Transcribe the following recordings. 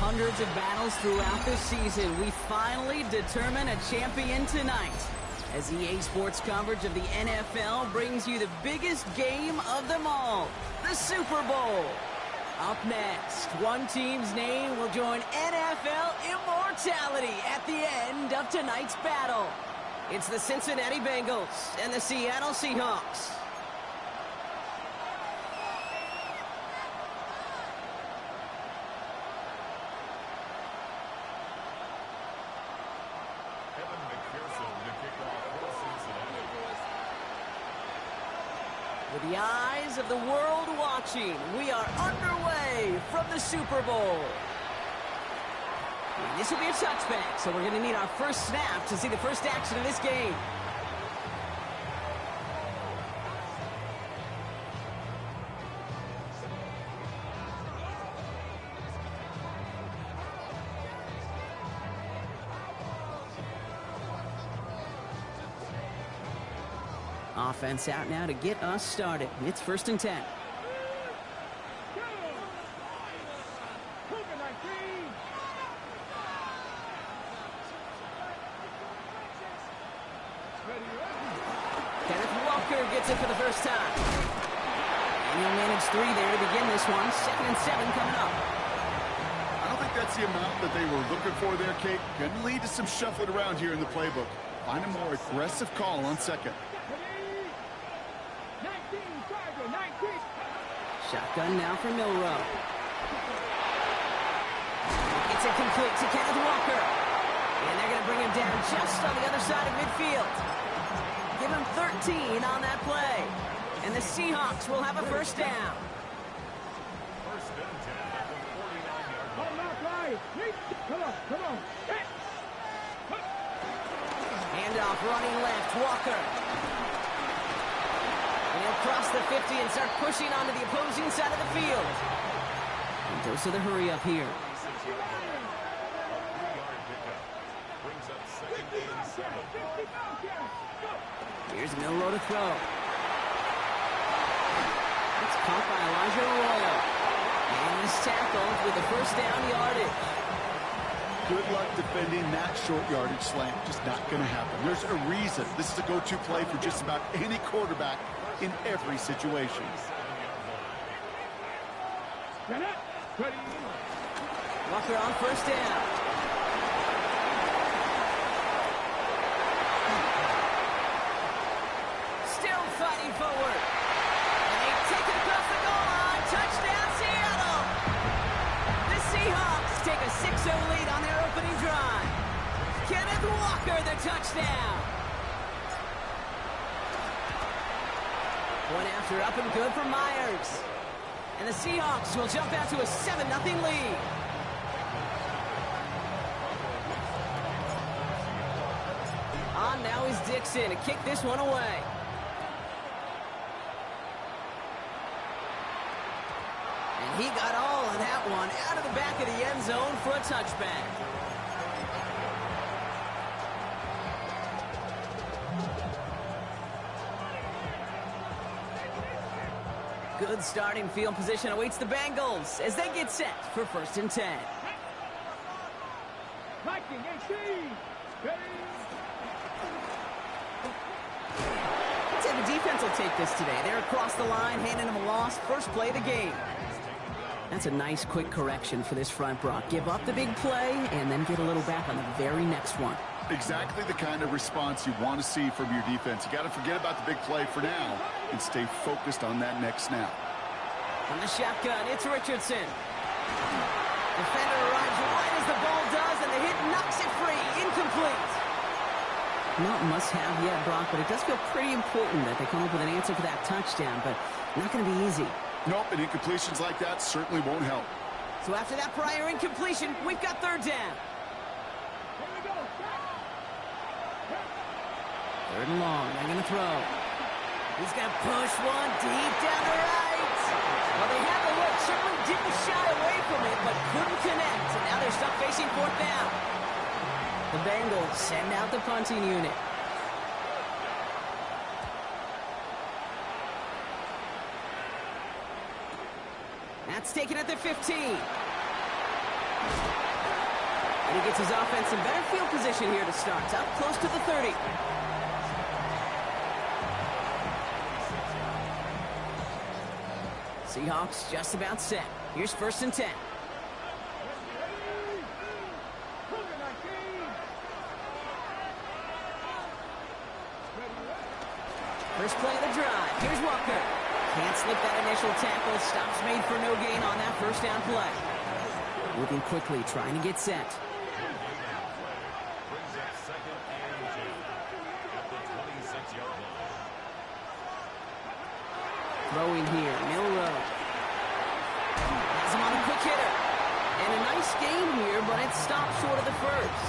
hundreds of battles throughout the season, we finally determine a champion tonight. As EA Sports coverage of the NFL brings you the biggest game of them all, the Super Bowl. Up next, one team's name will join NFL immortality at the end of tonight's battle. It's the Cincinnati Bengals and the Seattle Seahawks. With the eyes of the world watching, we are underway from the Super Bowl. And this will be a touchback, so we're going to need our first snap to see the first action of this game. Offense out now to get us started. It's 1st and 10. Kenneth Walker gets it for the first time. And he'll manage 3 there to begin this one. 2nd and 7 coming up. I don't think that's the amount that they were looking for there, Kate. Going to lead to some shuffling around here in the playbook. Find a more aggressive call on 2nd. Shotgun now for Milrow. It's incomplete to Kenneth Walker. And they're going to bring him down just on the other side of midfield. Give him 13 on that play. And the Seahawks will have a first down. Handoff running left, Walker. And he'll cross the 50 and start pushing onto the opposing side of the field. And dose of the hurry up here. Here's Milrow to throw. It's caught by Elijah Arroyo. And he's tackled with the first down yardage. Good luck defending that short yardage slant. Just not going to happen. There's a reason. This is a go-to play for just about any quarterback in every situation. Walker on first down. Still fighting forward. And they take it across the goal line. Touchdown, Seattle. The Seahawks take a 6-0 lead on their opening drive. Kenneth Walker, the touchdown. One after, up and good for Myers. And the Seahawks will jump out to a 7-0 lead. On now is Dixon to kick this one away. And he got all of that one out of the back of the end zone for a touchback. Good starting field position awaits the Bengals as they get set for 1st and 10. I'd say the defense will take this today. They're across the line, handing them a loss. First play of the game. That's a nice quick correction for this front, Brock. Give up the big play and then get a little back on the very next one. Exactly the kind of response you want to see from your defense. You got to forget about the big play for now and stay focused on that next snap. On the shotgun, it's Richardson. Defender arrives right as the ball does, and the hit knocks it free. Incomplete. Not must-have yet, Brock, but it does feel pretty important that they come up with an answer for that touchdown, but not going to be easy. Nope, and incompletions like that certainly won't help. So after that prior incompletion, we've got 3rd down. 3rd and long, they're going to throw. He's going to push one deep down the right. Well, they had the look, certainly didn't shy away from it, but couldn't connect. And now they're stuck facing 4th down. The Bengals send out the punting unit. That's taken at the 15. And he gets his offense in better field position here to start. Up close to the 30. Seahawks just about set. Here's 1st and 10. First play of the drive. Here's Walker. Can't slip that initial tackle. Stops made for no gain on that first down play. Moving quickly, trying to get set. Throwing here, Milrow. Has him on a quick hitter. And a nice game here, but it stopped short of the first.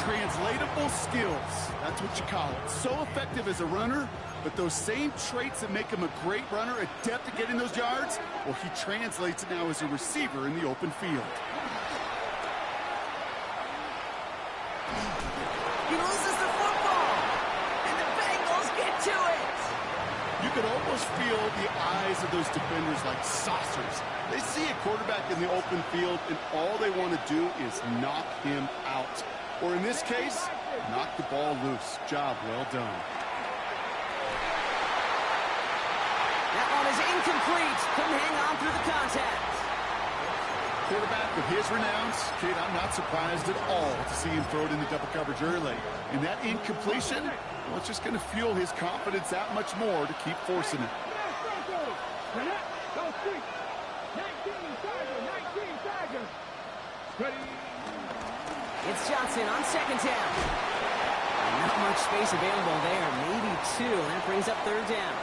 Translatable skills. That's what you call it. So effective as a runner, but those same traits that make him a great runner, adept at getting those yards, well, he translates it now as a receiver in the open field. He loses the football, and the Bengals get to it. You could almost feel the eyes of those defenders like saucers. They see a quarterback in the open field, and all they want to do is knock him out. Or in this case, knock the ball loose. Job well done. That one is incomplete. Couldn't hang on through the contact. Quarterback of his renowns, kid, I'm not surprised at all to see him throw it into double coverage early. And that incompletion, well, it's just going to fuel his confidence that much more to keep forcing it. It's Johnson on 2nd down. Not much space available there. Maybe 2. That brings up 3rd down.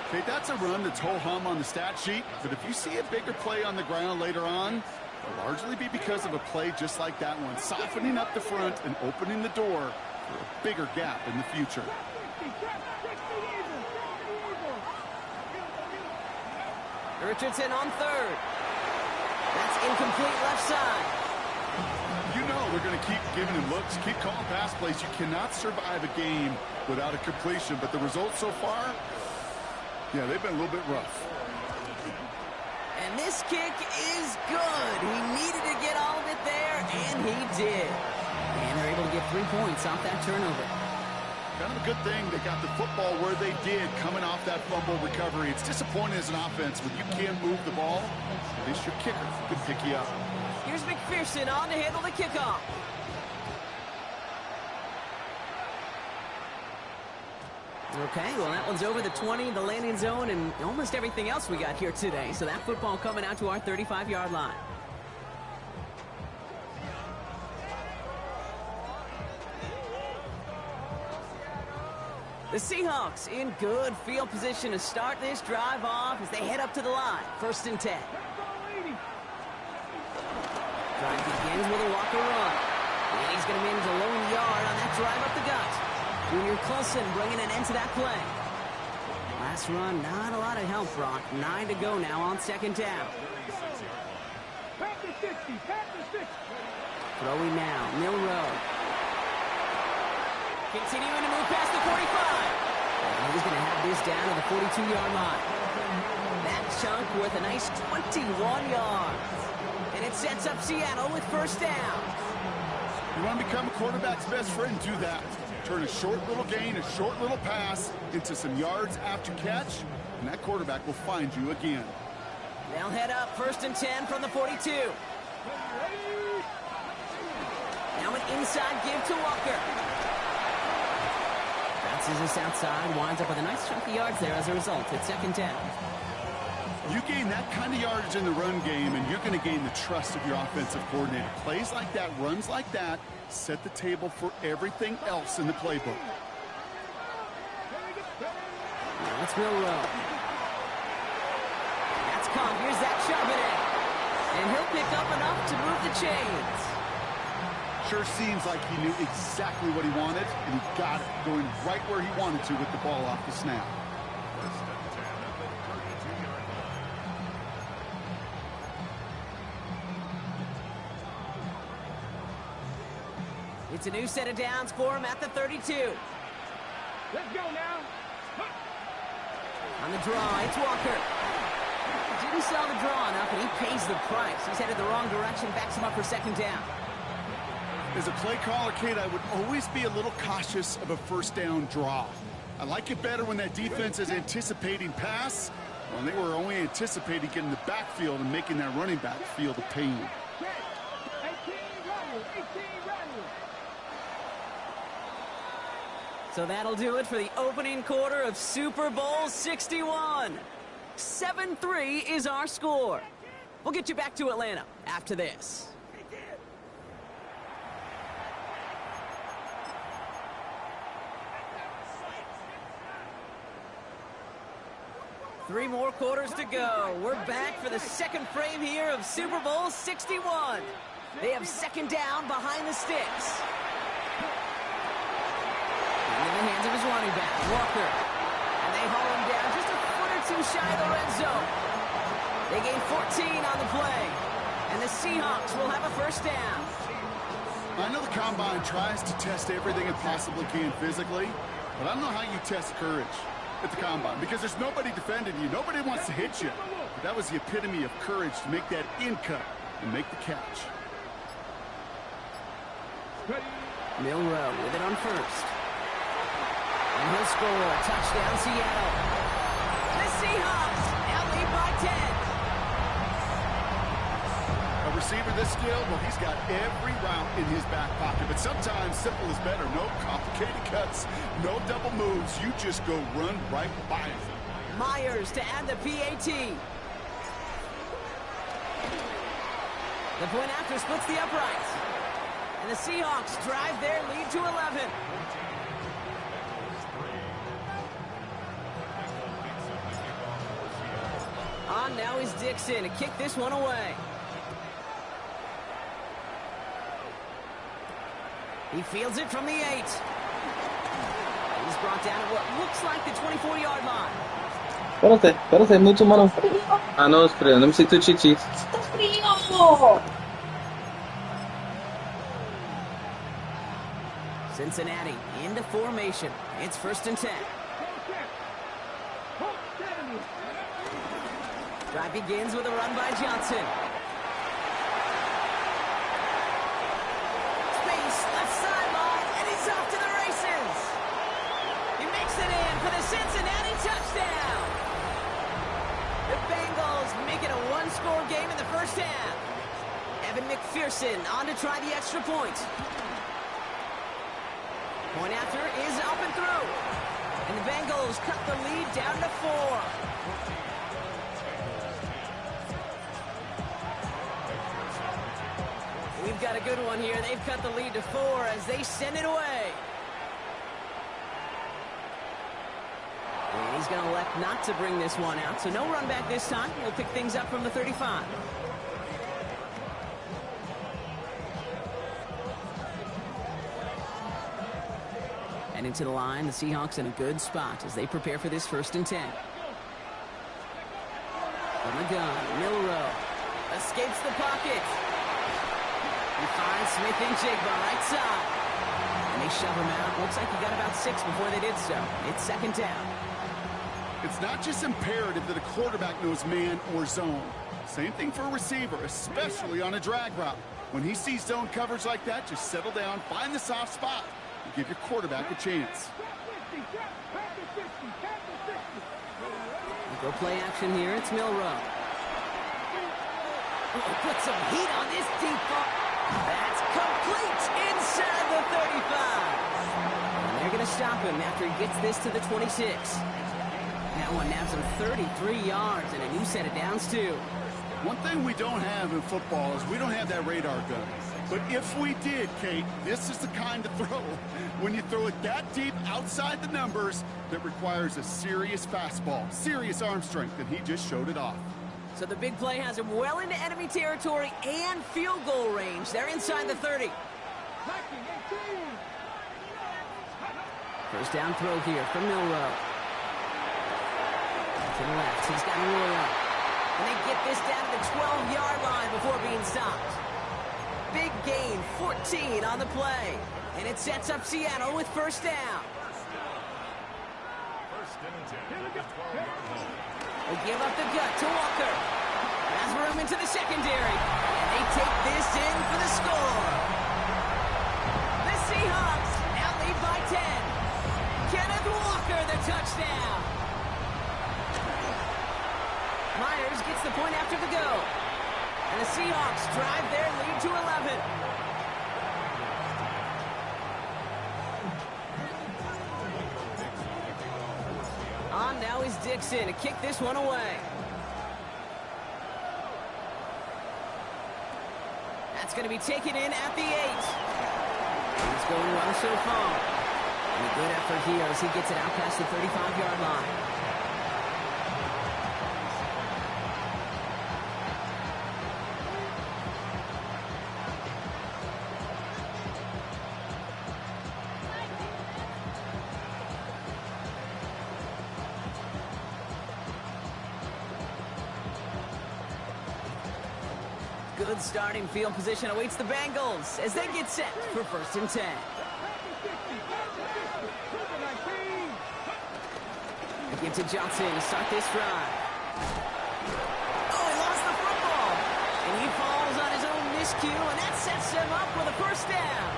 Okay, that's a run that's ho-hum on the stat sheet, but if you see a bigger play on the ground later on, it'll largely be because of a play just like that one, softening up the front and opening the door for a bigger gap in the future. Richardson on 3rd. That's incomplete left side. You know they're going to keep giving him looks, keep calling pass plays. You cannot survive a game without a completion, but the results so far, yeah, they've been a little bit rough. And this kick is good. He needed to get all of it there, and he did. And they're able to get 3 points off that turnover. Kind of a good thing they got the football where they did coming off that fumble recovery. It's disappointing as an offense when you can't move the ball. At least your kicker could pick you up. Here's McPherson on to handle the kickoff. Okay, well, that one's over the 20, the landing zone, and almost everything else we got here today. So that football coming out to our 35-yard line. The Seahawks in good field position to start this drive off as they head up to the line. 1st and 10. Drive begins with a Walker run. And he's going to manage a lone yard on that drive up the gut. Junior Colson bringing an end to that play. Last run, not a lot of help, Brock. 9 to go now on 2nd down. Throwing now, Milrow. Continuing to move past the 45. And he's going to have this down to the 42-yard line. That chunk worth a nice 21 yards. And it sets up Seattle with 1st down. You want to become a quarterback's best friend, do that. Turn a short little gain, a short little pass into some yards after catch, and that quarterback will find you again. They'll head up 1st and 10 from the 42. Now an inside give to Walker. Bounces this outside, winds up with a nice chunk of yards there as a result. It's 2nd down. You gain that kind of yardage in the run game, and you're going to gain the trust of your offensive coordinator. Plays like that, runs like that, set the table for everything else in the playbook. Now it's Milrow. That's caught. Here's that shove it in. And he'll pick up enough to move the chains. Sure seems like he knew exactly what he wanted, and he got it, going right where he wanted to with the ball off the snap. It's a new set of downs for him at the 32. Let's go now. On the draw, it's Walker. didn't sell the draw enough, and he pays the price. He's headed the wrong direction, backs him up for second down. As a play caller, Kate, I would always be a little cautious of a first down draw. I like it better when that defense is anticipating pass, when they were only anticipating getting the backfield and making that running back feel the pain. So that'll do it for the opening quarter of Super Bowl 61. 7-3 is our score. We'll get you back to Atlanta after this. Three more quarters to go. We're back for the second frame here of Super Bowl 61. They have second down behind the sticks. In the hands of his running back, Walker. And they haul him down just a foot or two shy of the red zone. They gain 14 on the play. And the Seahawks will have a first down. I know the Combine tries to test everything it possibly can physically, but I don't know how you test courage at the Combine, because there's nobody defending you. Nobody wants to hit you. But that was the epitome of courage to make that in cut and make the catch. Milrow with it on first. And he'll score. Touchdown, Seattle. The Seahawks now lead by 10. A receiver this skilled, well, he's got every route in his back pocket. But sometimes simple is better. No complicated cuts, no double moves. You just go run right by him. Myers to add the PAT. The point after splits the uprights. And the Seahawks drive their lead to 11. On now is Dixon to kick this one away. He fields it from the 8. He's brought down at what looks like the 24-yard line. Espérate, mucho mano. Ah, no, es frío, no me siento chichis. ¡Está frío! Cincinnati into formation. It's 1st and 10. Drive begins with a run by Johnson. Space, left sideline, and he's off to the races. He makes it in for the Cincinnati touchdown. The Bengals make it a one-score game in the first half. Evan McPherson on to try the extra point. Point after is up and through. And the Bengals cut the lead down to 4. We've got a good one here. They've cut the lead to 4 as they send it away. And he's going to elect not to bring this one out. So no run back this time. We'll pick things up from the 35. And into the line, the Seahawks in a good spot as they prepare for this 1st and 10. From the gun, Milrow escapes the pocket. He finds Smith and Jigba right side. And they shove him out. Looks like he got about 6 before they did so. It's 2nd down. It's not just imperative that a quarterback knows man or zone. Same thing for a receiver, especially on a drag route. When he sees zone coverage like that, just settle down, find the soft spot, and give your quarterback a chance. Go play action here. It's Milrow. Oh, put some heat on this deep ball. That's complete inside the 35. And they're going to stop him after he gets this to the 26. That one nabs him 33 yards and a new set of downs, too. One thing we don't have in football is we don't have that radar gun. But if we did, Kate, this is the kind of throw, when you throw it that deep outside the numbers, that requires a serious fastball, serious arm strength, and he just showed it off. So the big play has him well into enemy territory and field goal range. They're inside the 30. First down throw here from Milrow. To the left, he's got Roy up. And they get this down to the 12-yard line before being stopped. Big gain, 14 on the play. And it sets up Seattle with first down. They give up the gut to Walker. Has room into the secondary. And they take this in for the score. The Seahawks now lead by 10. Kenneth Walker, the touchdown. Myers gets the point after the go. And the Seahawks drive their lead to 11. On now is Dixon to kick this one away. That's going to be taken in at the 8. He's going well so far. And a good effort here as he gets it out past the 35-yard line. Good starting field position awaits the Bengals as they get set for 1st and 10. They give to Johnson to start this drive. Oh, he lost the football. And he falls on his own miscue, and that sets him up with a 1st down.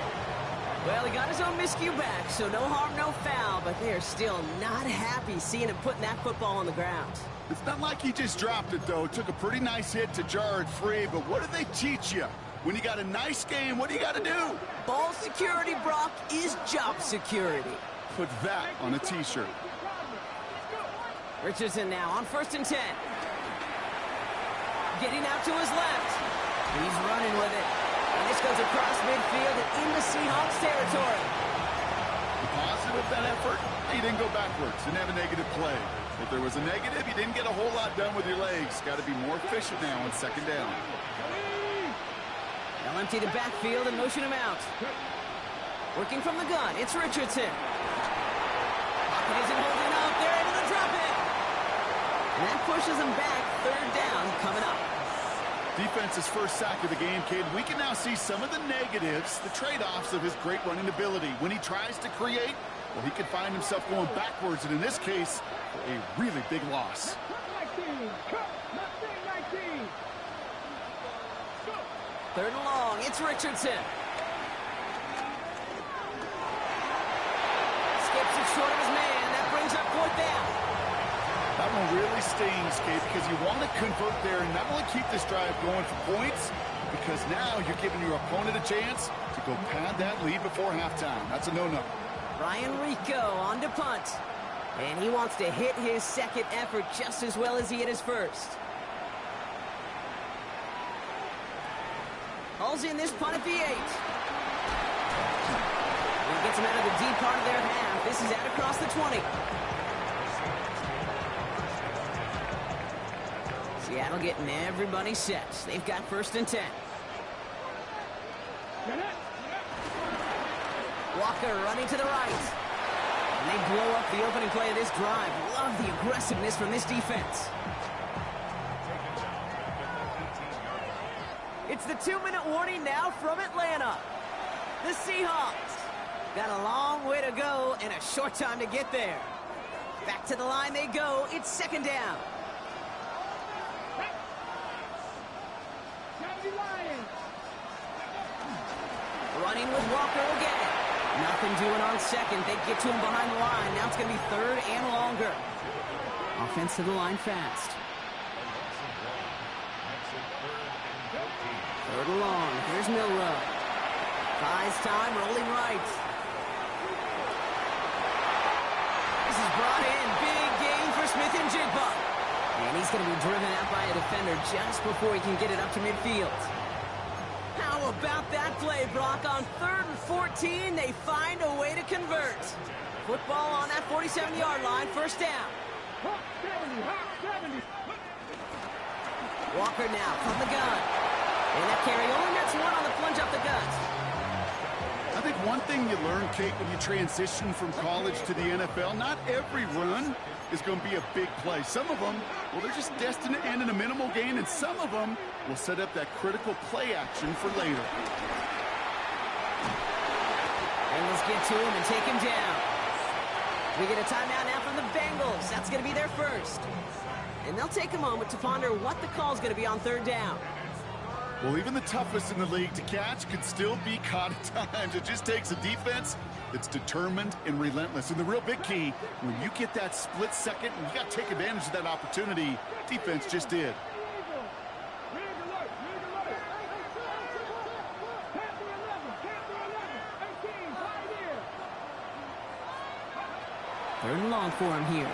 Well, he got his own miscue back, so no harm, no foul, but they are still not happy seeing him putting that football on the ground. It's not like he just dropped it, though. Took a pretty nice hit to jar it free, but what do they teach you? When you got a nice game, what do you got to do? Ball security, Brock, is job security. Put that on a T-shirt. Richardson now on 1st and 10. Getting out to his left. He's running with it. And this goes across midfield and into Seahawks territory. The positive of that effort, he didn't go backwards, didn't have a negative play. If there was a negative, you didn't get a whole lot done with your legs. Got to be more efficient now on 2nd down. They'll empty the backfield and motion him out. Working from the gun, it's Richardson. Pocket isn't holding up. They're able to drop it. And that pushes him back. 3rd down coming up. Defense's first sack of the game, kid. We can now see some of the negatives, the trade-offs of his great running ability. When he tries to create, well, he could find himself going backwards, and in this case, a really big loss. 3rd and long, it's Richardson. Skips it short of his man. That brings up 4th down. That one really stings, Kate, because you want to convert there and not only keep this drive going for points, because now you're giving your opponent a chance to go pad that lead before halftime. That's a no-no. Ryan Rico on to punt. And he wants to hit his 2nd effort just as well as he hit his 1st. Hauls in this punt at the 8. And gets him out of the deep part of their half. This is out across the 20. Seattle getting everybody set. They've got 1st and 10. Walker running to the right. And they blow up the opening play of this drive. Love the aggressiveness from this defense. It's the 2-minute warning now from Atlanta. The Seahawks got a long way to go and a short time to get there. Back to the line they go. It's 2nd down. Running with Walker again. Nothing doing on 2nd. They get to him behind the line. Now it's going to be 3rd and longer. Offense to the line fast. 3rd and long. Here's Milrow. Buys time, rolling right. This is brought in. Big gain for Smith and Jigba. And he's going to be driven out by a defender just before he can get it up to midfield. How about that play, Brock? On 3rd and 14, they find a way to convert. Football on that 47-yard line, 1st down. Walker now from the gun. And that carry only nets 1 on the plunge up the gut. I think one thing you learn, Kate, when you transition from college to the NFL, not every run is going to be a big play. Some of them, well, they're just destined to end in a minimal gain, and some of them will set up that critical play action for later. And let's get to him and take him down. We get a timeout now from the Bengals. That's going to be their first. And they'll take a moment to ponder what the call is going to be on third down. Well, even the toughest in the league to catch can still be caught at times. It just takes a defense that's determined and relentless. And the real big key, when you get that split second, you got to take advantage of that opportunity. Defense just did. Third and long for him here.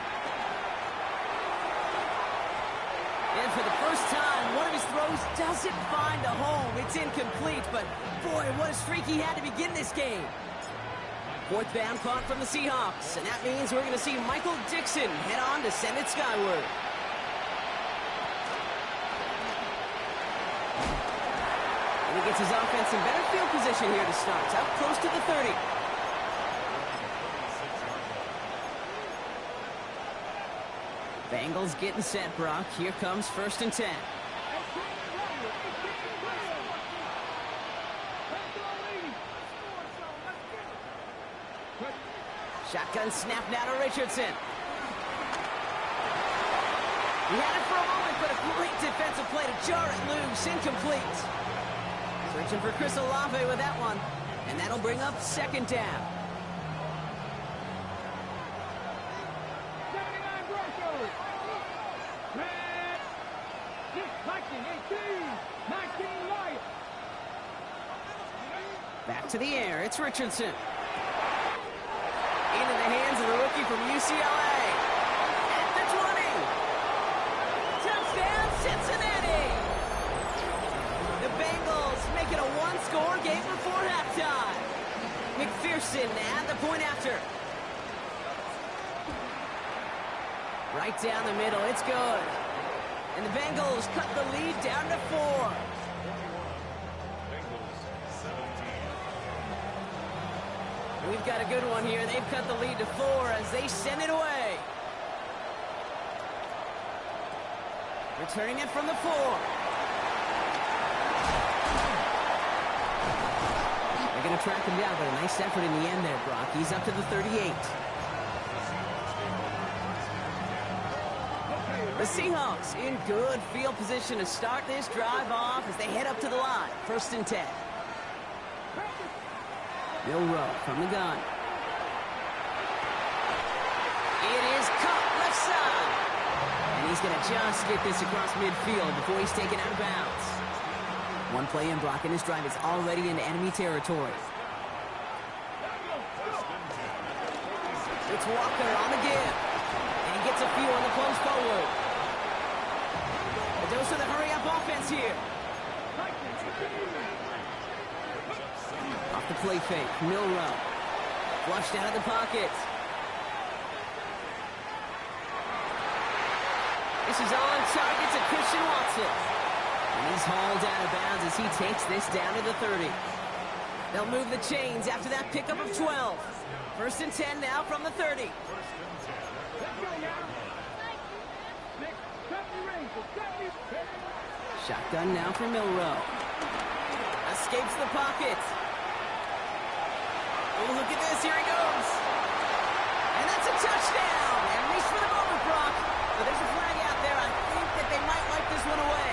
And for the first time, one of his throws doesn't find a home. It's incomplete, but boy, what a streak he had to begin this game. Fourth down caught from the Seahawks, and that means we're going to see Michael Dixon head on to send it skyward. And he gets his offense in better field position here to start. It's up close to the 30. Bengals getting set, Brock. Here comes 1st and 10. Shotgun snap now to Richardson. He had it for a moment, but a great defensive play to jar it loose. Incomplete. Searching for Chris Olave with that one. And that'll bring up 2nd down. Back to the air, it's Richardson. Into the hands of the rookie from UCLA. At the 20. Touchdown, Cincinnati! The Bengals make it a one-score game before halftime. McPherson at the point after. Right down the middle, it's good. And the Bengals cut the lead down to 4. We've got a good one here. They've cut the lead to 4 as they send it away. Returning it from the 4. They're going to track him down, but a nice effort in the end there, Brock. He's up to the 38. The Seahawks in good field position to start this drive off as they head up to the line. 1st and 10. Milroe from the gun. It is caught left side. And he's going to just get this across midfield before he's taken out of bounds. One play in, Brock, and his drive is already into enemy territory. It's Walker on the give. And he gets a few on the close forward. A dose of the hurry-up offense here. Off the play fake, Milroe. Flushed out of the pocket. This is on target to Christian Watson. And he's hauled out of bounds as he takes this down to the 30. They'll move the chains after that pickup of 12. 1st and 10 now from the 30. Shotgun now for Milroe. Escapes the pocket. Oh, look at this. Here he goes. And that's a touchdown. And reach for the moment, Brock. But there's a flag out there. I think that they might like this one away.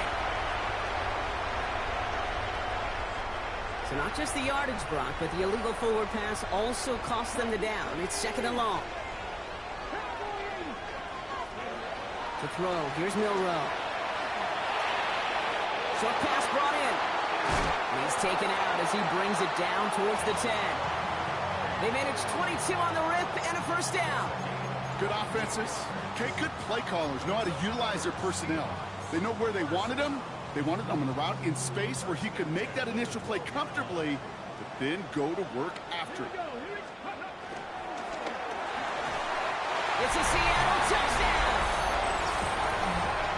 So not just the yardage, Brock, but the illegal forward pass also cost them the down. It's 2nd and long. To throw. Here's Milroe. Short pass brought in. And he's taken out as he brings it down towards the 10. They managed 22 on the rip and a 1st down. Good offenses. Okay, good play callers know how to utilize their personnel. They know where they wanted them. They wanted them on a route in space where he could make that initial play comfortably, but then go to work after it. It's a Seattle touchdown.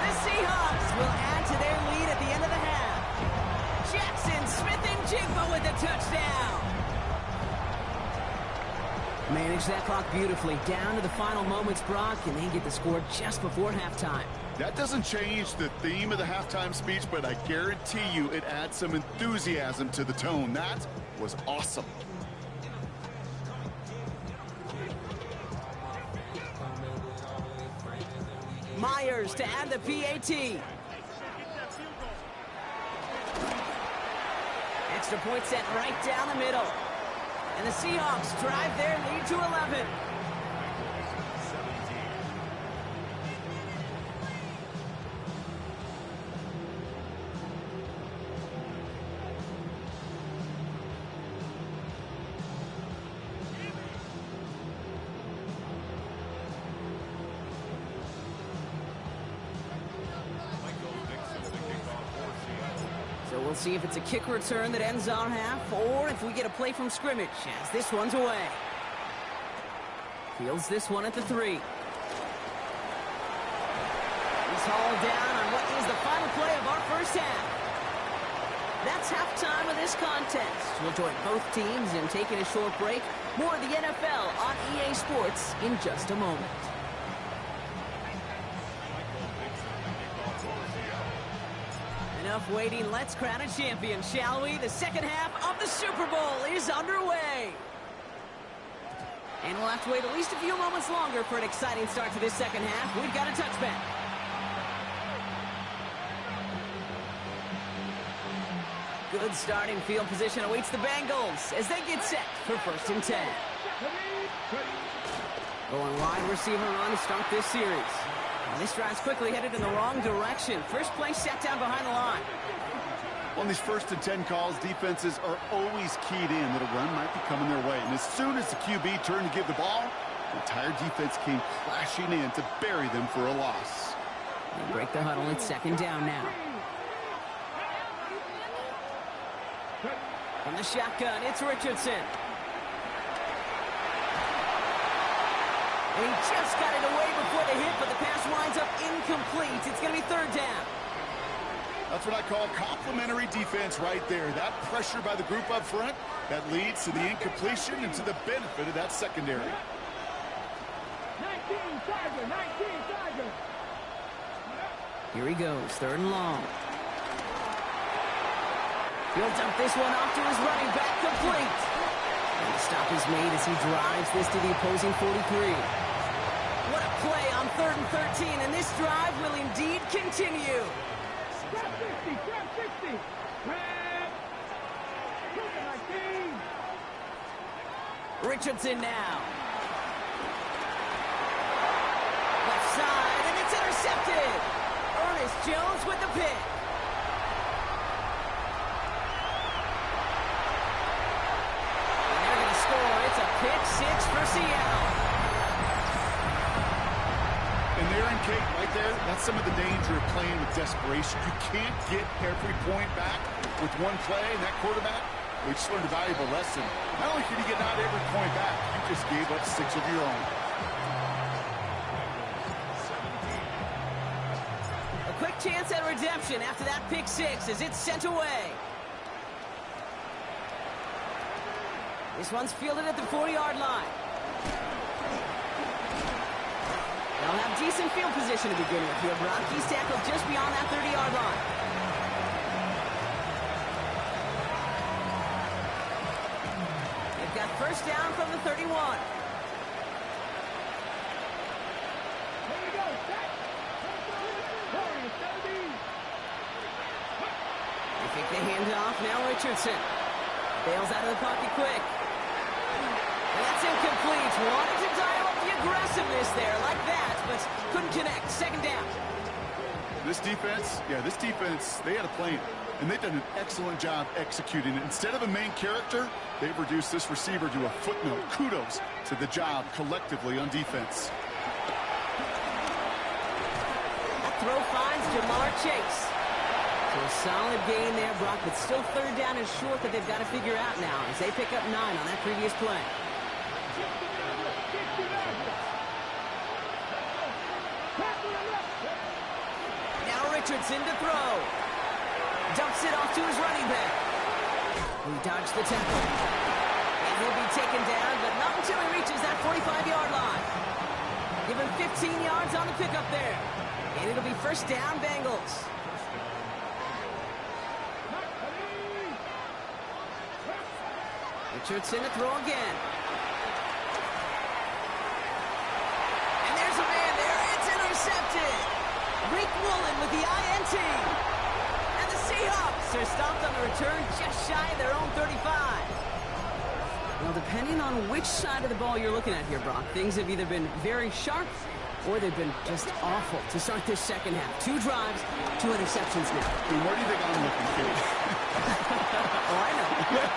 The Seahawks will add to their lead at the end of the half. Jackson Smith-Njigba with the touchdown. Manage that clock beautifully down to the final moments, Brock, and they get the score just before halftime. That doesn't change the theme of the halftime speech, but I guarantee you it adds some enthusiasm to the tone. That was awesome. Myers to add the PAT. Extra point set right down the middle. And the Seahawks drive their lead to 11. So we'll see if it's a kick return that ends our half, or if we get a play from scrimmage, as this one's away. Fields this one at the 3. He's hauled down on what is the final play of our first half. That's halftime of this contest. We'll join both teams in taking a short break. More of the NFL on EA Sports in just a moment. Enough waiting, let's crown a champion, shall we? The second half of the Super Bowl is underway. And we'll have to wait at least a few moments longer for an exciting start to this second half. We've got a touchback. Good starting field position awaits the Bengals as they get set for 1st and 10. Going wide receiver run to start this series. And this drive's quickly headed in the wrong direction. First play set down behind the line. On these 1st and 10 calls, defenses are always keyed in that a run might be coming their way. And as soon as the QB turned to give the ball, the entire defense came crashing in to bury them for a loss. They break the huddle. It's 2nd down now. From the shotgun, it's Richardson. And he just got it away before the hit, but the pass winds up incomplete. It's going to be 3rd down. That's what I call complimentary defense right there. That pressure by the group up front, that leads to the incompletion and to the benefit of that secondary. 19 Tiger. Here he goes, 3rd and long. He'll dump this one off to his running back, complete. And the stop is made as he drives this to the opposing 43. What a play on 3rd and 13, and this drive will indeed continue. 60. Richardson now. Left side, and it's intercepted. Ernest Jones with the pick. And they're going to score. It's a pick 6 for Seattle. And there in Kate, right there, that's some of the danger of playing with desperation. You can't get every point back with one play, and that quarterback, we just learned a valuable lesson. Not only can you get not every point back, you just gave up 6 of your own. A quick chance at redemption after that pick 6 as it's sent away. This one's fielded at the 40-yard line. They'll have decent field position to begin with here, Brock. He's tackled just beyond that 30-yard line. They've got 1st down from the 31. They take the handoff. Now Richardson bails out of the pocket quick. And that's incomplete. Wanted to dial up the aggressiveness there like that, but couldn't connect. 2nd down. This defense, they had a plan, and they've done an excellent job executing it. Instead of a main character, they've reduced this receiver to a footnote. Kudos to the job collectively on defense. That throw finds Jamar Chase. So a solid gain there, Brock, but still 3rd down is short that they've got to figure out now as they pick up 9 on that previous play. Now Richardson to throw. Dumps it off to his running back. He dodged the tackle. And he'll be taken down, but not until he reaches that 45-yard line. Give him 15 yards on the pickup there. And it'll be 1st down, Bengals. Richardson to throw again. And there's a man there. It's intercepted. Woolen with the INT. And the Seahawks are stopped on the return just shy of their own 35. Well, depending on which side of the ball you're looking at here, Brock, things have either been very sharp or they've been just awful to start this second half. 2 drives, 2 interceptions now. Dude, where do you think I'm looking, kid? Oh, I know.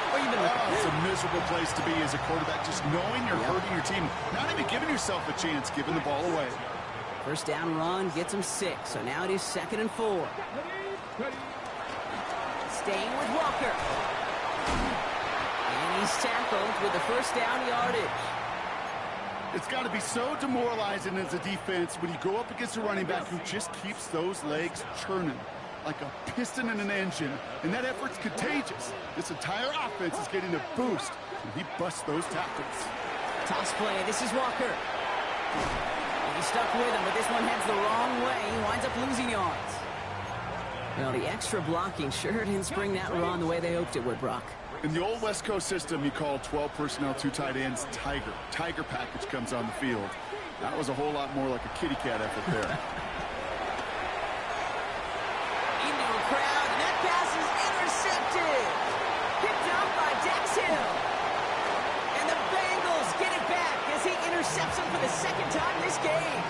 Where you been looking? It's a miserable place to be as a quarterback, just knowing you're hurting your team, not even giving yourself a chance, giving the ball away. First down run gets him 6, so now it is 2nd and 4. Staying with Walker. And he's tackled with the first down yardage. It's got to be so demoralizing as a defense when you go up against a running back who just keeps those legs churning like a piston in an engine, and that effort's contagious. This entire offense is getting a boost, and he busts those tackles. Toss play. This is Walker. And he's stuck with him, but this one heads the wrong way. He winds up losing yards. Well, the extra blocking sure didn't spring that run the way they hoped it would, Brock. In the old West Coast system, you call 12 personnel, 2 tight ends, Tiger. Tiger package comes on the field. That was a whole lot more like a kitty cat effort there. Into a crowd, and that pass is intercepted. Picked up by Dex Hill. And the Bengals get it back as he intercepts him for the 2nd time this game.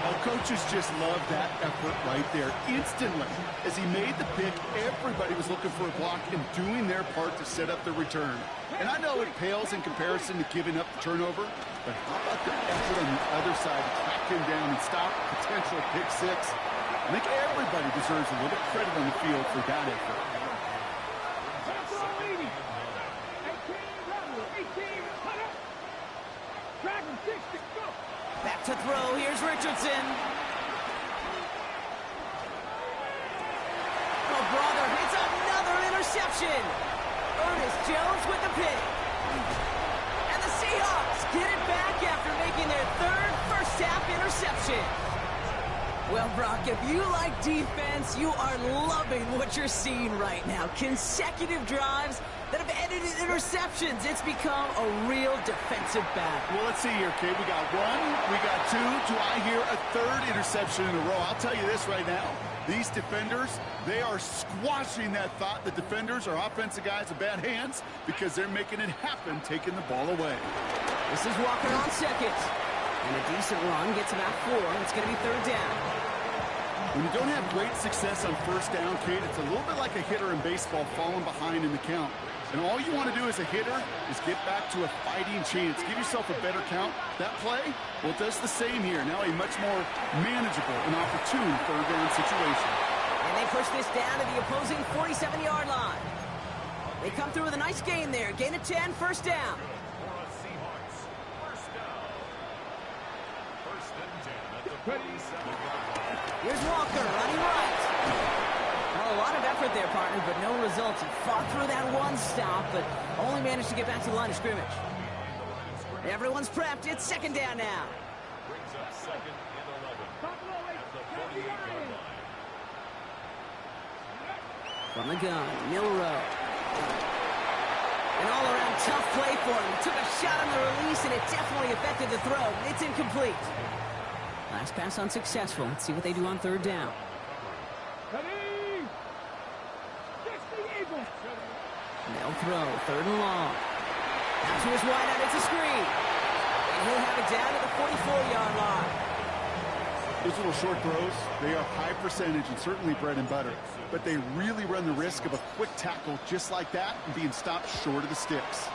Well, coaches just loved that effort right there. Instantly, as he made the pick, everybody was looking for a block and doing their part to set up the return. And I know it pales in comparison to giving up the turnover, but how about the effort on the other side to track him down and stop a potential pick 6? I think everybody deserves a little bit of credit on the field for that effort. Back to throw. Here's Richardson. Oh, brother, it's another interception. Ernest Jones with the pick. And the Seahawks get it back after making their 3rd first-half interception. Well, Brock, if you like defense, you are loving what you're seeing right now. Consecutive drives that have ended in interceptions. It's become a real defensive battle. Well, let's see here, kid. We got 1, we got 2. Do I hear a 3rd interception in a row? I'll tell you this right now. These defenders, they are squashing that thought that defenders are offensive guys with bad hands because they're making it happen, taking the ball away. This is Walker on 2nd. And a decent run gets about 4. It's going to be 3rd down. When you don't have great success on 1st down, Kate, it's a little bit like a hitter in baseball falling behind in the count. And all you want to do as a hitter is get back to a fighting chance. Give yourself a better count. That play, well, it does the same here. Now a much more manageable and opportune 3rd down situation. And they push this down to the opposing 47-yard line. They come through with a nice gain there. Gain of 10, 1st down. Here's Walker running right. Well, a lot of effort there, partner, but no results. He fought through that one stop, but only managed to get back to the line of scrimmage. Everyone's prepped. It's 2nd down now. Brings up 2nd and 11 at the 48-yard line. From the gun, Milrow. An all-around tough play for him. He took a shot on the release, and it definitely affected the throw. It's incomplete. Last pass unsuccessful. Let's see what they do on 3rd down. Ready? 60 Eagles. They'll throw. 3rd and long. Out to his wideout. It's a screen. And he'll have it down to the 44-yard line. Those little short throws, they are high percentage and certainly bread and butter. But they really run the risk of a quick tackle just like that and being stopped short of the sticks.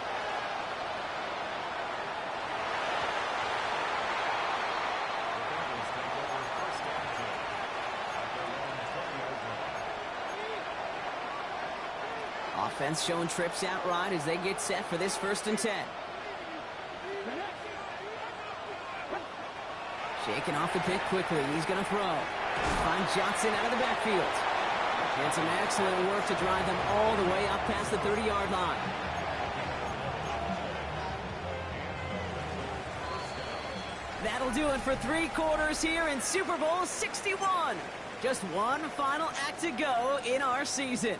Offense showing trips out right as they get set for this 1st and 10. Shaking off the pick quickly. He's going to throw. Find Johnson out of the backfield. And some excellent work to drive them all the way up past the 30-yard line. That'll do it for 3 quarters here in Super Bowl 61. Just one final act to go in our season.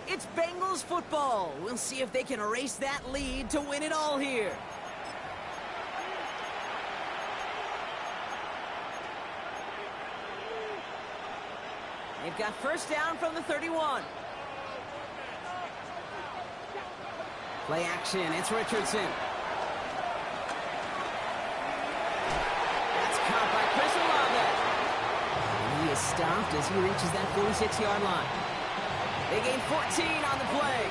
It's Bengals football. We'll see if they can erase that lead to win it all here. They've got first down from the 31. Play action. It's Richardson. That's caught by Chris Olave. And he is stopped as he reaches that 46-yard line. They gain 14 on the play.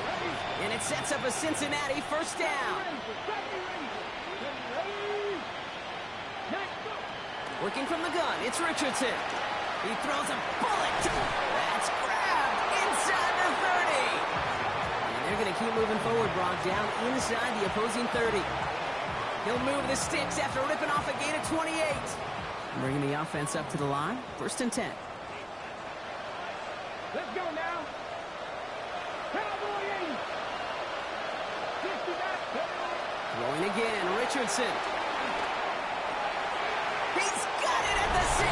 And it sets up a Cincinnati first down. Working from the gun, it's Richardson. He throws a bullet. That's grabbed inside the 30. And they're going to keep moving forward, Brock, down inside the opposing 30. He'll move the sticks after ripping off a gain of 28. Bringing the offense up to the line. First and 10. Let's go now. Cowboy 80. 60 back. Throwing again, Richardson. He's got it at the 6.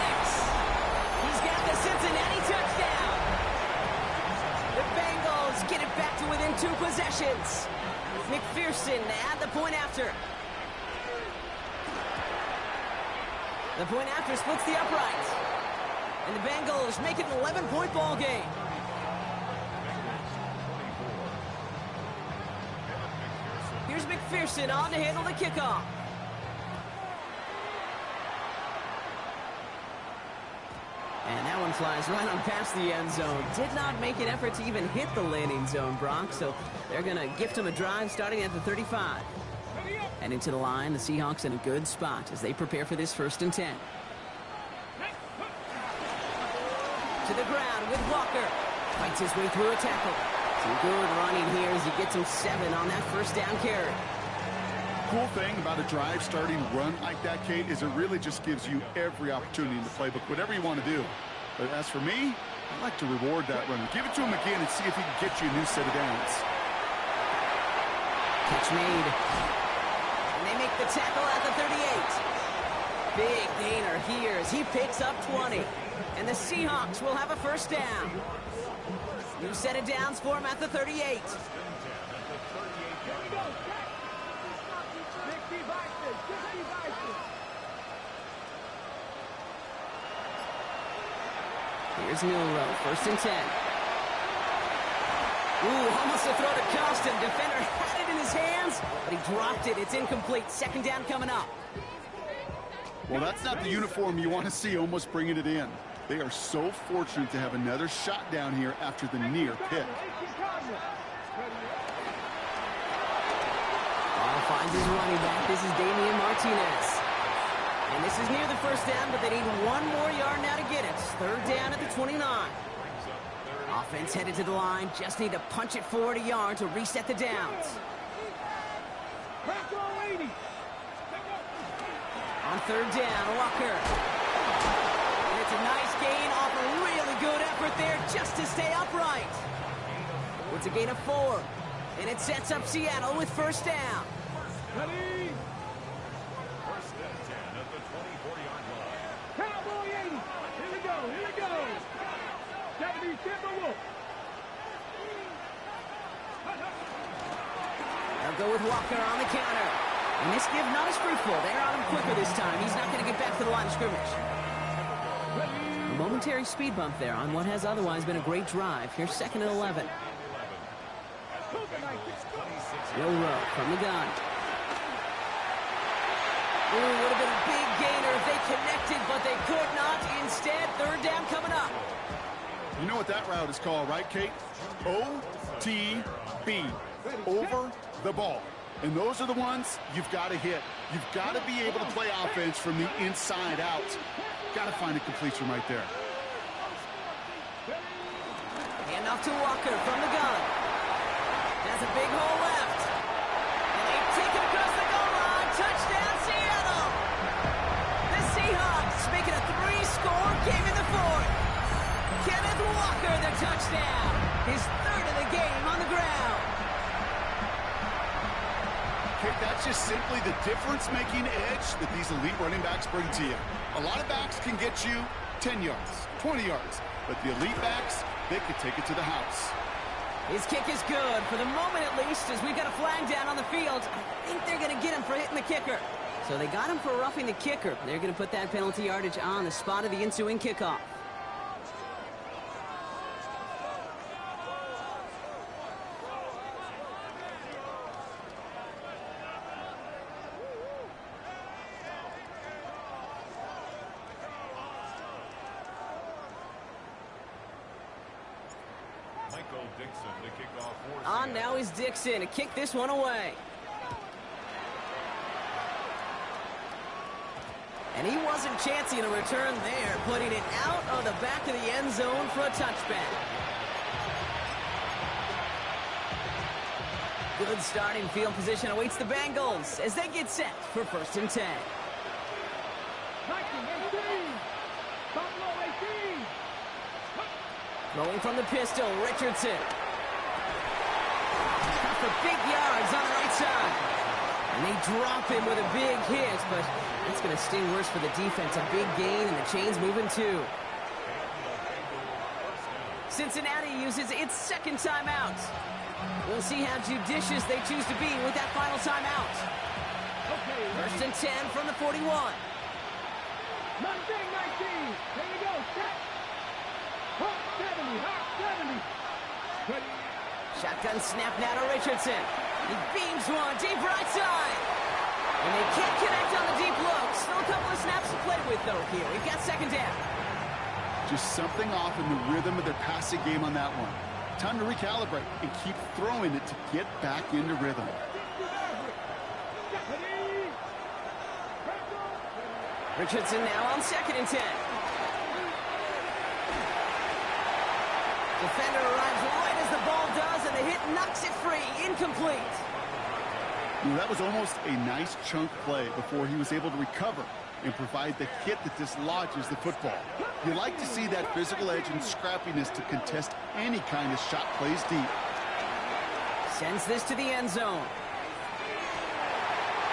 He's got the Cincinnati touchdown. The Bengals get it back to within 2 possessions. McPherson at the point after. The point after splits the uprights. And the Bengals make it an 11-point ball game. Here's McPherson on to handle the kickoff. And that one flies right on past the end zone. Did not make an effort to even hit the landing zone, Brock. So they're going to gift him a drive starting at the 35. Heading to the line, the Seahawks in a good spot as they prepare for this first and 10. To the ground with Walker. Fights his way through a tackle. Some good running here as he gets him 7 on that first down carry. Cool thing about a drive starting run like that, Kate, is it really just gives you every opportunity in the playbook, whatever you want to do. But as for me, I like to reward that runner. Give it to him again and see if he can get you a new set of downs. Catch made. And they make the tackle at the 38. Big gainer here as he picks up 20. And the Seahawks will have a first down. New set of downs for him at the 38. Here's Milrow, first and 10. Ooh, almost a throw to cost him. Defender had it in his hands, but he dropped it. It's incomplete. Second down coming up. Well, that's not the uniform you want to see almost bringing it in. They are so fortunate to have another shot down here after the near pick. Ball finds his running back. This is Damian Martinez. And this is near the first down, but they need 1 more yard now to get it. Third down at the 29. Offense headed to the line. Just need to punch it forward a yard to reset the downs. On third down, Walker. And it's a nice gain off a really good effort there just to stay upright. It's a gain of 4. And it sets up Seattle with first down. Ready? First and 10 at the 24-yard line. Cowboy 80. Here we go. Here we go. Deputy Timberwolf. They'll go with Walker on the counter. And this give not as fruitful. They're on him quicker this time. He's not going to get back to the line of scrimmage. A momentary speed bump there on what has otherwise been a great drive. Here's second and 11. Milrow from the gun. Ooh, would have been a big gainer if they connected, but they could not. Instead, third down coming up. You know what that route is called, right, Kate? OTB. Over the ball. And those are the ones you've got to hit. You've got to be able to play offense from the inside out. Got to find a completion right there. Hand off to Walker from the gun. Has a big hole left. And they take it across the goal line. Touchdown, Seattle. The Seahawks make it a 3-score game in the fourth. Kenneth Walker, the touchdown. His third of the game on the ground. Okay, that's just simply the difference-making edge that these elite running backs bring to you. A lot of backs can get you 10 yards, 20 yards, but the elite backs, they can take it to the house. His kick is good, for the moment at least, as we've got a flag down on the field. I think they're going to get him for hitting the kicker. So they got him for roughing the kicker. They're going to put that penalty yardage on the spot of the ensuing kickoff. On now is Dixon to kick this one away. And he wasn't chancing a return there, putting it out of the back of the end zone for a touchback. Good starting field position awaits the Bengals as they get set for 1st and 10. Throwing from the pistol, Richardson. For big yards on the right side. And they drop him with a big hit, but that's going to sting worse for the defense. A big gain, and the chain's moving too. Cincinnati uses its second timeout. We'll see how judicious they choose to be with that final timeout. 1st and 10 from the 41. 19. There you go. Set. Hop 70. Hop 70. Ready. Shotgun snap now to Richardson. He beams one deep right side. And they can't connect on the deep look. Still a couple of snaps to play with, though, here. We've got 2nd down. Just something off in the rhythm of their passing game on that one. Time to recalibrate and keep throwing it to get back into rhythm. Richardson now on 2nd and 10. Defender arrives right as the ball does, and the hit knocks it free. Incomplete. That was almost a nice chunk play before he was able to recover and provide the hit that dislodges the football. You like to see that physical edge and scrappiness to contest any kind of shot plays deep. Sends this to the end zone.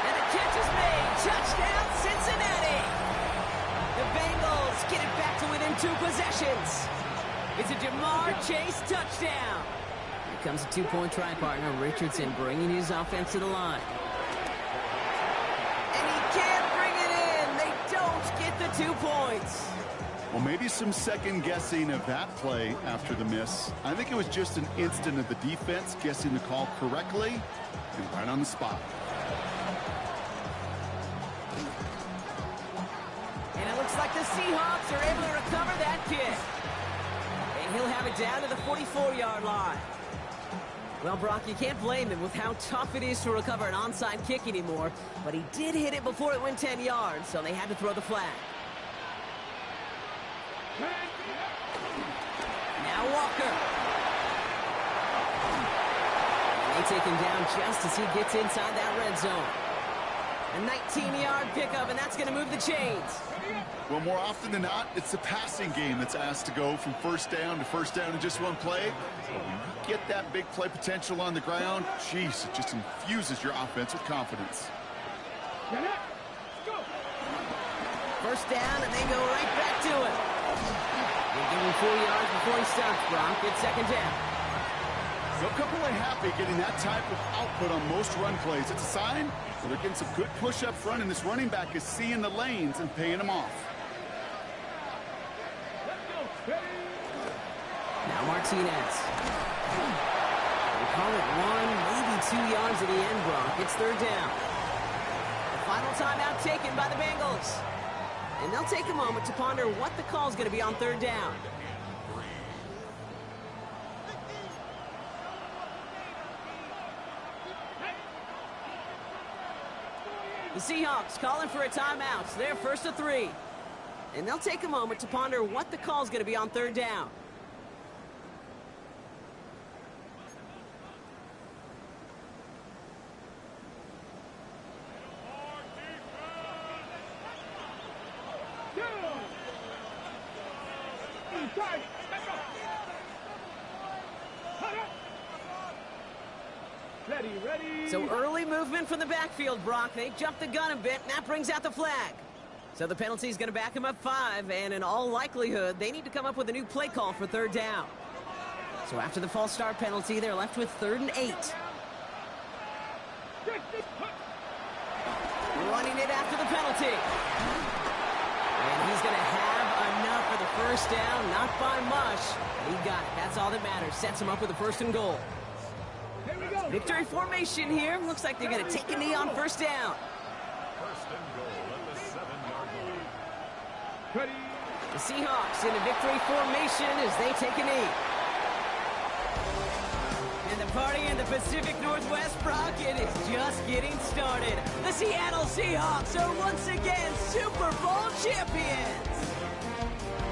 And the catch is made. Touchdown, Cincinnati. The Bengals get it back to within 2 possessions. It's a Jamar Chase touchdown. Here comes a 2-point try partner, Richardson, bringing his offense to the line. And he can't bring it in. They don't get the 2 points. Well, maybe some second guessing of that play after the miss. I think it was just an instant of the defense guessing the call correctly and right on the spot. And it looks like the Seahawks are able to recover that kick. And he'll have it down to the 44-yard line. Well, Brock, you can't blame him with how tough it is to recover an onside kick anymore. But he did hit it before it went 10 yards, so they had to throw the flag. Now Walker. And they take him down just as he gets inside that red zone. A 19-yard pickup, and that's going to move the chains. Well, more often than not, it's the passing game that's asked to go from 1st down to 1st down in just one play. But when you get that big play potential on the ground, geez, it just infuses your offense with confidence. 1st down, and they go right back to it. They give him 4 yards before he stops, Brock. It's 2nd down. They'll come away happy getting that type of output on most run plays. It's a sign that they're getting some good push up front, and this running back is seeing the lanes and paying them off. Now Martinez. We call it 1, maybe 2 yards at the end, Brock. It's 3rd down. The final timeout taken by the Bengals. And they'll take a moment to ponder what the call is going to be on 3rd down. The Seahawks calling for a timeout. They're 1st and 3. And they'll take a moment to ponder what the call is going to be on 3rd down. Ready. So early movement from the backfield, Brock. They jumped the gun a bit, and that brings out the flag. So the penalty is going to back him up 5, and in all likelihood, they need to come up with a new play call for 3rd down. So after the false start penalty, they're left with 3rd and 8. Running it after the penalty. And he's going to have enough for the 1st down, not by much. He got it. That's all that matters. Sets him up with a 1st and goal. Victory formation here. Looks like they're going to take a knee on 1st down. 1st and goal at the 7-yard line. The Seahawks in a victory formation as they take a knee. party in the Pacific Northwest, Brock. It is just getting started. The Seattle Seahawks are once again Super Bowl champions.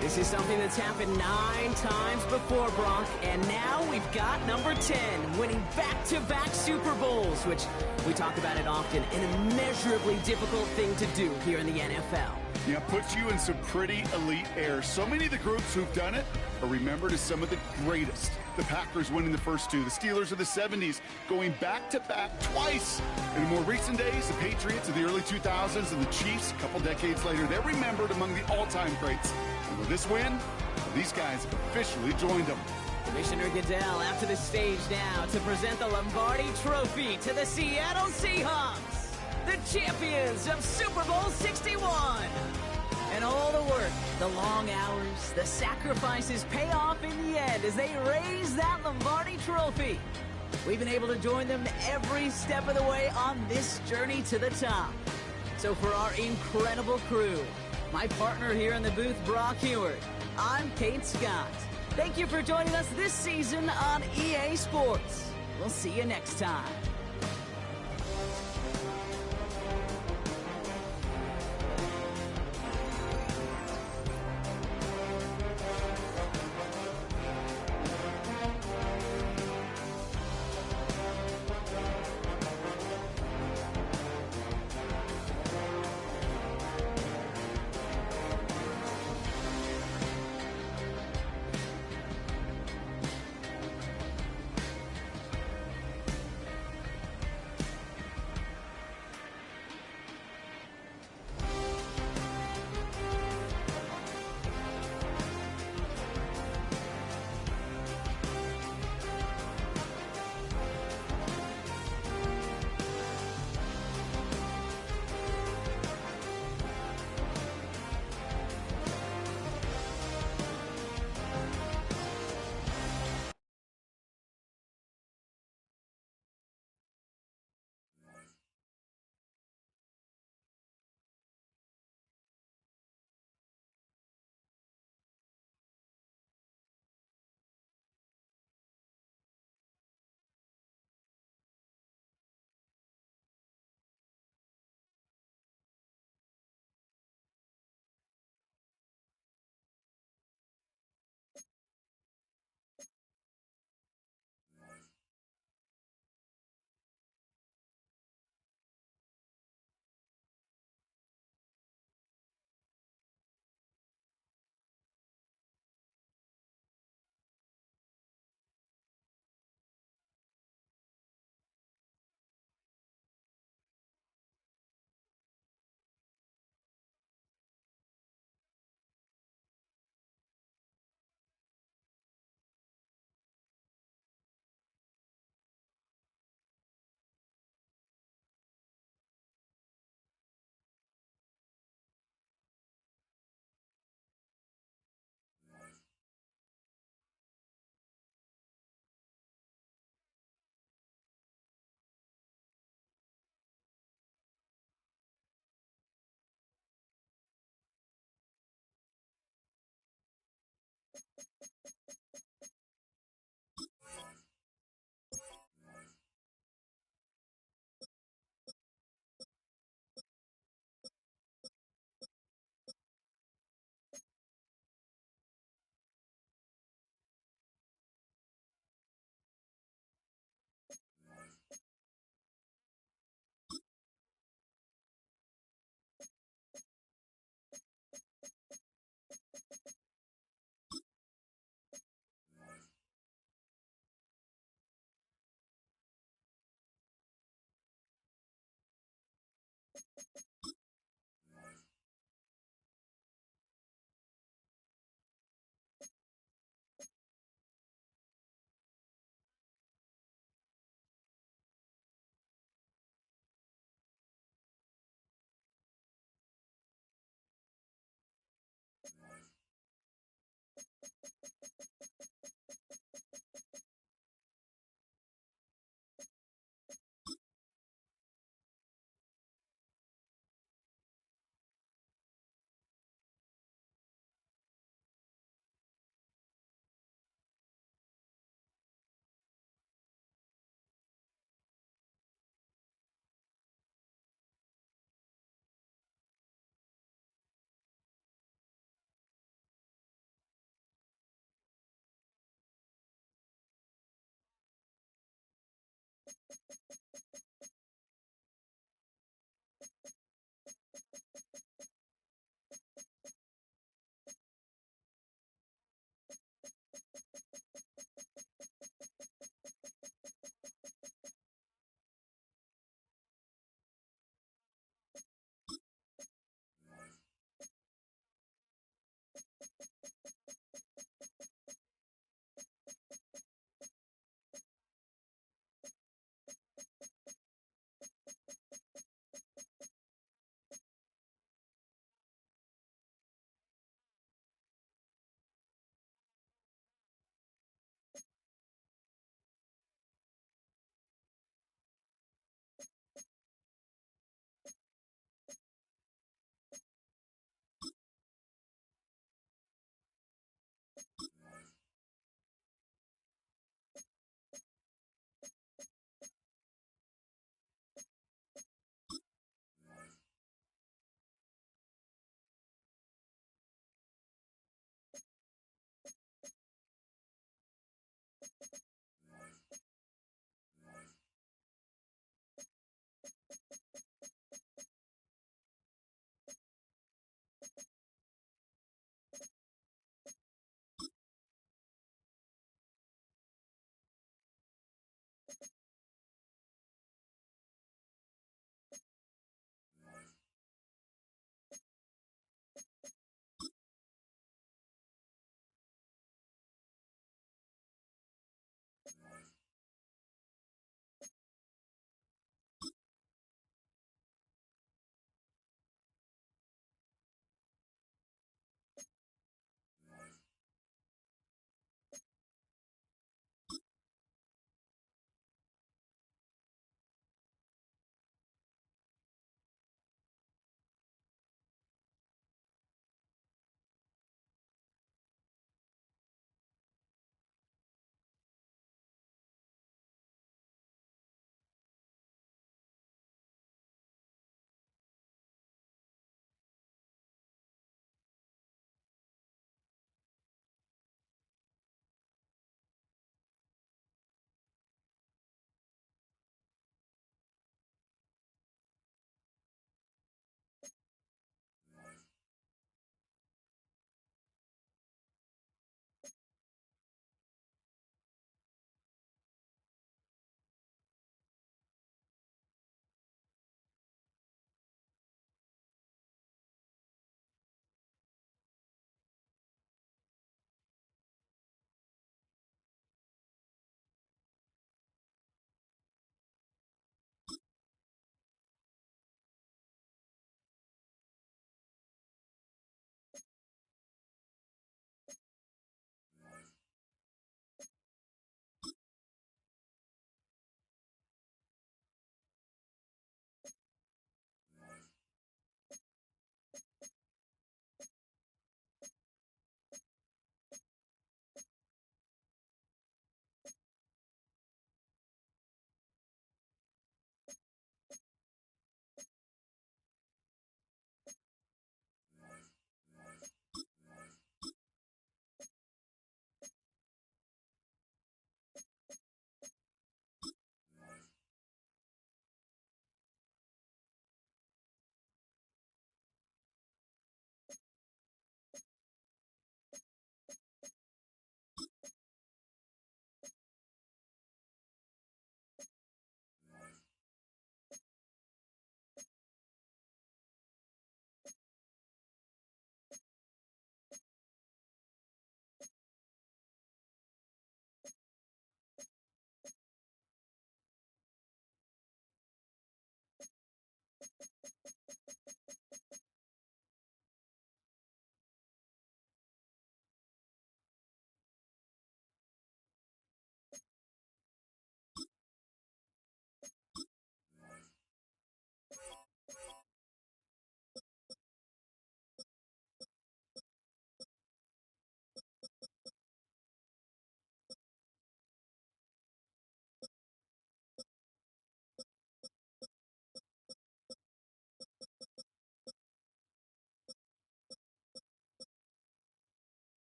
This is something that's happened 9 times before, Brock, and now we've got number 10, winning back-to-back Super Bowls, which we talk about it often, an immeasurably difficult thing to do here in the NFL. Yeah, puts you in some pretty elite air. So many of the groups who've done it are remembered as some of the greatest. The Packers winning the first 2, the Steelers of the 70s going back-to-back twice. In more recent days, the Patriots of the early 2000s and the Chiefs a couple decades later, they're remembered among the all-time greats. And with this win, these guys have officially joined them. Commissioner Goodell after the stage now to present the Lombardi Trophy to the Seattle Seahawks, the champions of Super Bowl 61. And all the work, the long hours, the sacrifices pay off in the end as they raise that Lombardi Trophy. We've been able to join them every step of the way on this journey to the top. So for our incredible crew, my partner here in the booth, Brock Heward, I'm Kate Scott. Thank you for joining us this season on EA Sports. We'll see you next time.